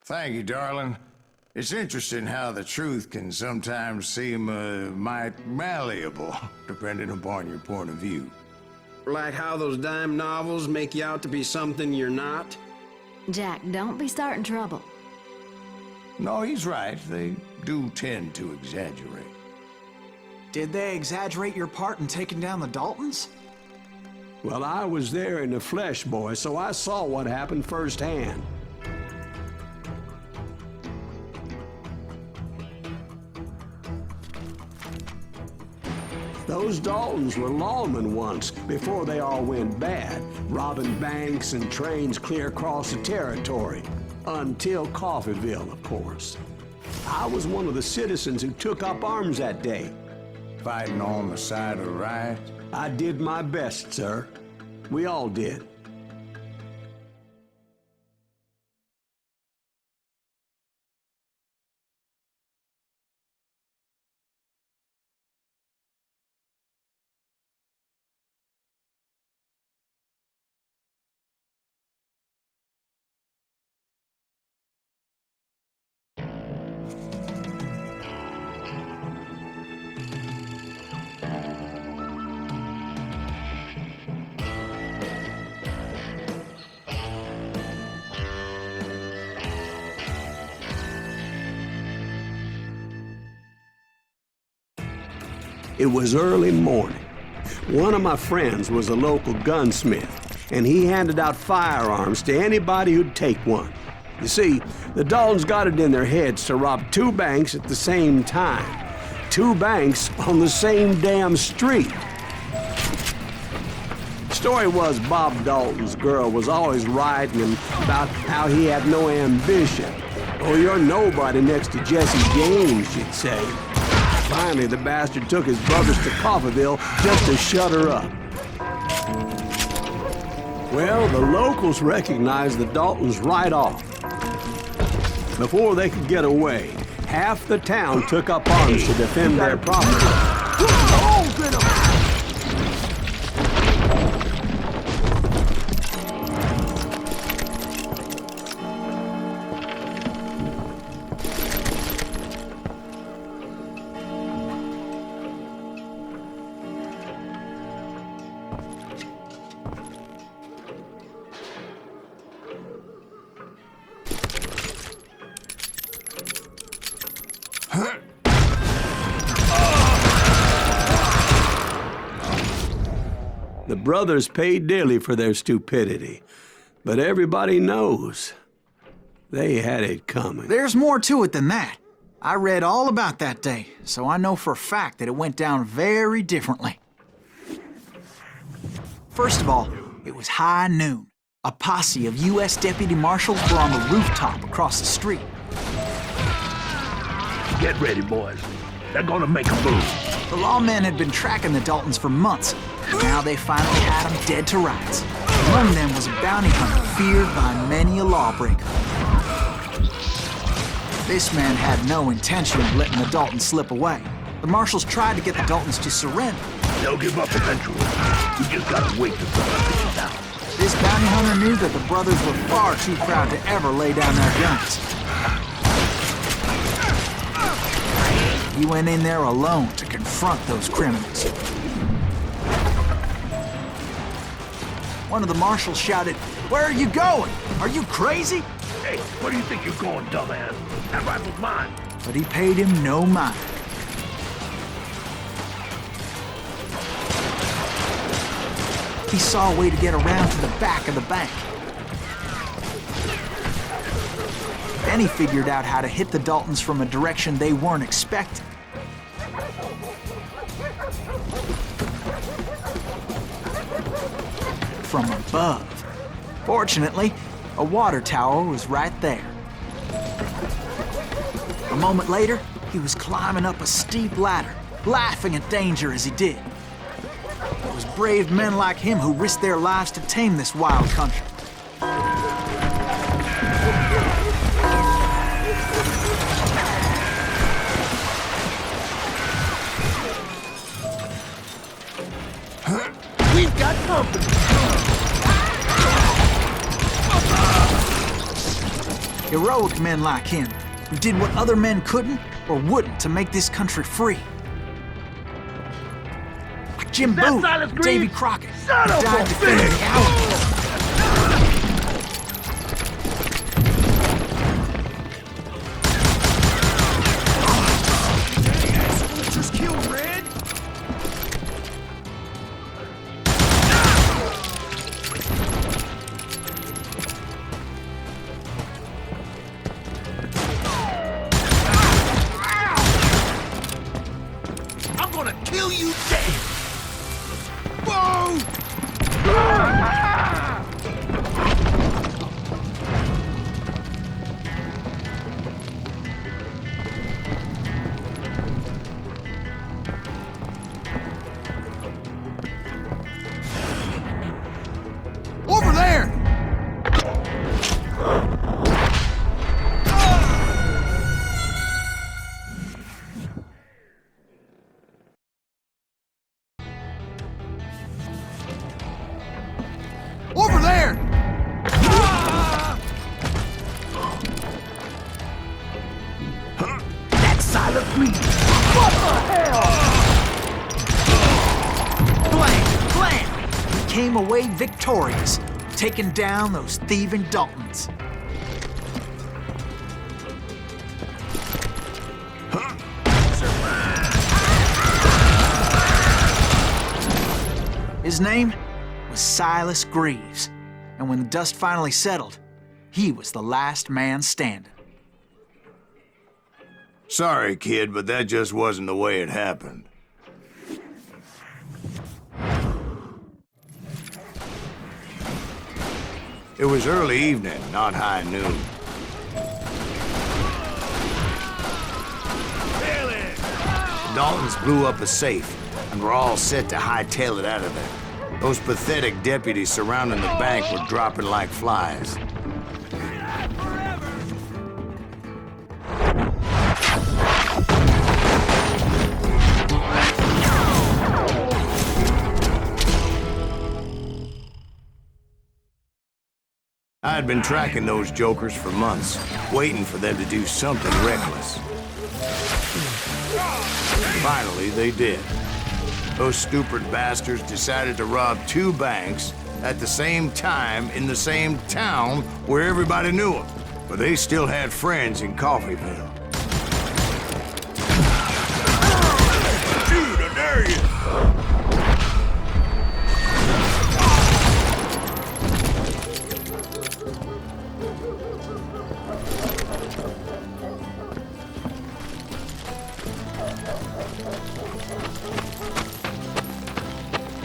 Thank you, darling. It's interesting how the truth can sometimes seem, might malleable, depending upon your point of view. Like how those dime novels make you out to be something you're not? Jack, don't be starting trouble. No, he's right. They do tend to exaggerate. Did they exaggerate your part in taking down the Daltons? Well, I was there in the flesh, boy, so I saw what happened firsthand. Those Daltons were lawmen once, before they all went bad, robbing banks and trains clear across the territory. Until Coffeeville, of course. I was one of the citizens who took up arms that day. Fighting on the side of the right? I did my best, sir. We all did. It was early morning. One of my friends was a local gunsmith, and he handed out firearms to anybody who'd take one. You see, the Daltons got it in their heads to rob two banks at the same time. Two banks on the same damn street. The story was Bob Dalton's girl was always writing him about how he had no ambition. Oh, you're nobody next to Jesse James, she'd say. Finally, the bastard took his brothers to Coffeeville just to shut her up. Well, the locals recognized the Daltons right off. Before they could get away, half the town took up arms to defend their property. The brothers paid dearly for their stupidity, but everybody knows they had it coming. There's more to it than that. I read all about that day, so I know for a fact that it went down very differently. First of all, it was high noon. A posse of U.S. deputy marshals were on the rooftop across the street. Get ready, boys. They're gonna make a move. The lawmen had been tracking the Daltons for months. Now they finally had them dead to rights. Among them was a bounty hunter feared by many a lawbreaker. This man had no intention of letting the Daltons slip away. The marshals tried to get the Daltons to surrender. They'll give up eventually. We just gotta wait till someone pitches down. This bounty hunter knew that the brothers were far too proud to ever lay down their guns. He went in there alone to confront those criminals. One of the marshals shouted, "Where are you going? Are you crazy?" Hey, where do you think you're going, dumbass? That rifle's mine. But he paid him no mind. He saw a way to get around to the back of the bank. Then he figured out how to hit the Daltons from a direction they weren't expecting. From above. Fortunately, a water tower was right there. A moment later, he was climbing up a steep ladder, laughing at danger as he did. It was brave men like him who risked their lives to tame this wild country. We've got company. Heroic men like him, who did what other men couldn't or wouldn't to make this country free. Like Jim that Boone, Silas and Davy Greaves? Crockett, Son who of a died defending bitch! the Alamo. Just kill Red? I'm gonna kill you dead! Whoa! Over there! Over there! That's Silas Greaves! What the hell? Blam! He came away victorious, taking down those thieving Daltons. His name was Silas Greaves, and when the dust finally settled, he was the last man standing. Sorry, kid, but that just wasn't the way it happened. It was early evening, not high noon. The Daltons blew up a safe, and were all set to hightail it out of there. Those pathetic deputies surrounding the bank were dropping like flies. I had been tracking those jokers for months, waiting for them to do something reckless. Finally, they did. Those stupid bastards decided to rob 2 banks at the same time in the same town where everybody knew them. But they still had friends in Coffeyville. Dude, I dare you!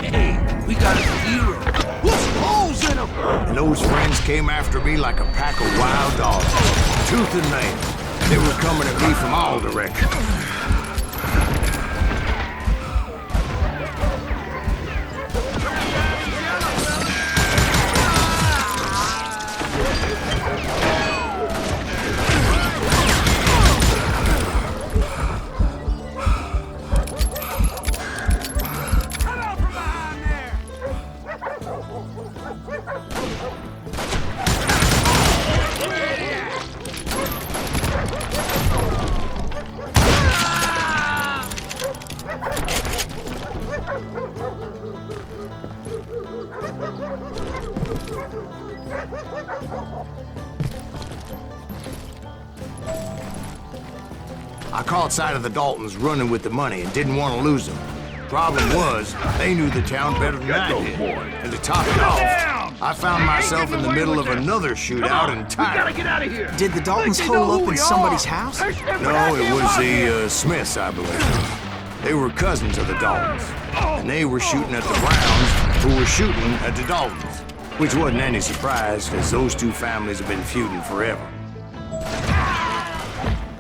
Hey, we got a hero. Put some holes in him! And those friends came after me like a pack of wild dogs, tooth and nail. They were coming at me from all directions. I caught sight of the Daltons running with the money and didn't want to lose them. Problem was, they knew the town better than I did. And to top it off, I found myself in the middle of another shootout We entirely. gotta get out of here! Did the Daltons hole up in somebody's house? No, it was the Smiths, I believe. They were cousins of the Daltons. And they were shooting at the Browns, who were shooting at the Daltons. Which wasn't any surprise, because those 2 families have been feuding forever.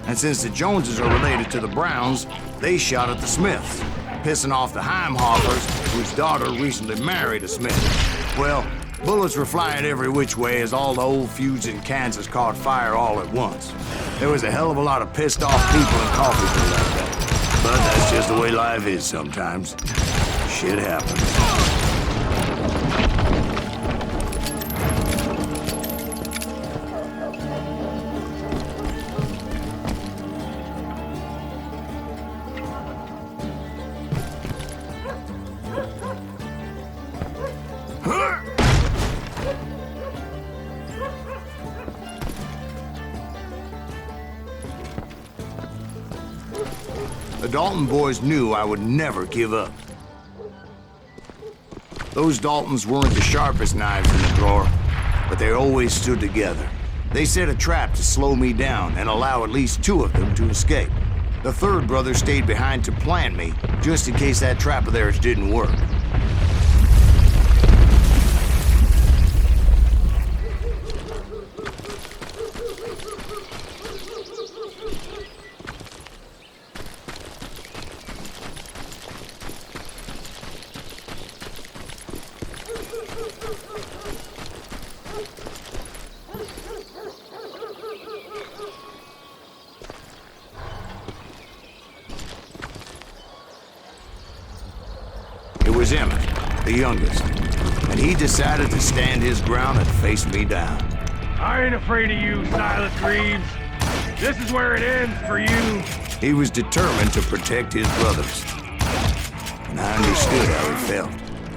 And since the Joneses are related to the Browns, they shot at the Smiths, pissing off the Heimhoffers, whose daughter recently married a Smith. Well, bullets were flying every which way as all the old feuds in Kansas caught fire all at once. There was a hell of a lot of pissed off people in Coffeyville that day. But that's just the way life is sometimes. Shit happens. The Dalton boys knew I would never give up. Those Daltons weren't the sharpest knives in the drawer, but they always stood together. They set a trap to slow me down and allow at least 2 of them to escape. The third brother stayed behind to plant me, just in case that trap of theirs didn't work. It was Emmett, the youngest, and he decided to stand his ground and face me down. I ain't afraid of you, Silas Reeves. This is where it ends for you. He was determined to protect his brothers, and I understood how he felt.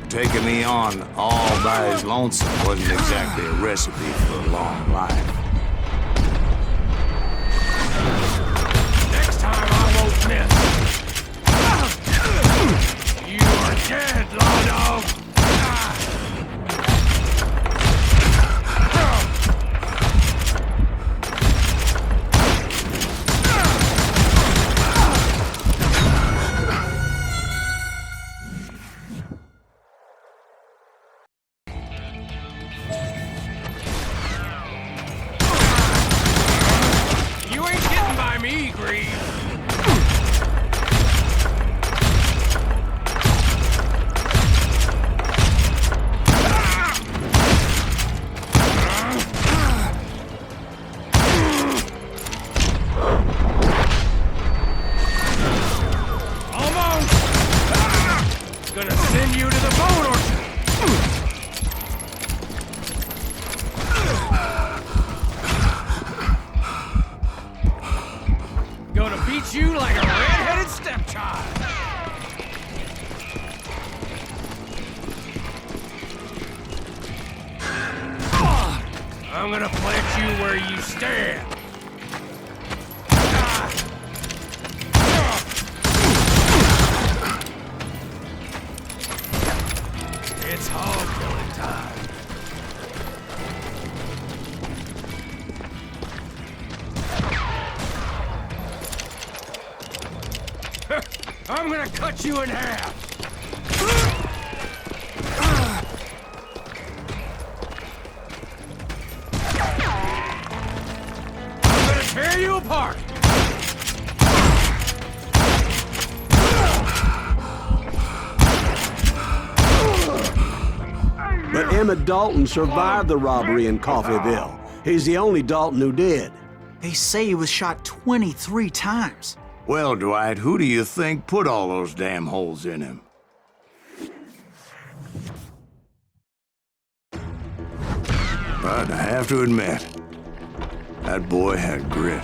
Taking me on all by his lonesome wasn't exactly a recipe for a long life. Next time I won't miss. You are dead, law dog. You ain't getting by me, Greaves. Gonna send you to the bone orchard! Gonna beat you like a red-headed stepchild! I'm gonna plant you where you stand! It's hog killing time. I'm gonna cut you in half. I'm gonna tear you apart. But Emmett Dalton survived the robbery in Coffeyville. He's the only Dalton who did. They say he was shot 23 times. Well, Dwight, who do you think put all those damn holes in him? But I have to admit, that boy had grit.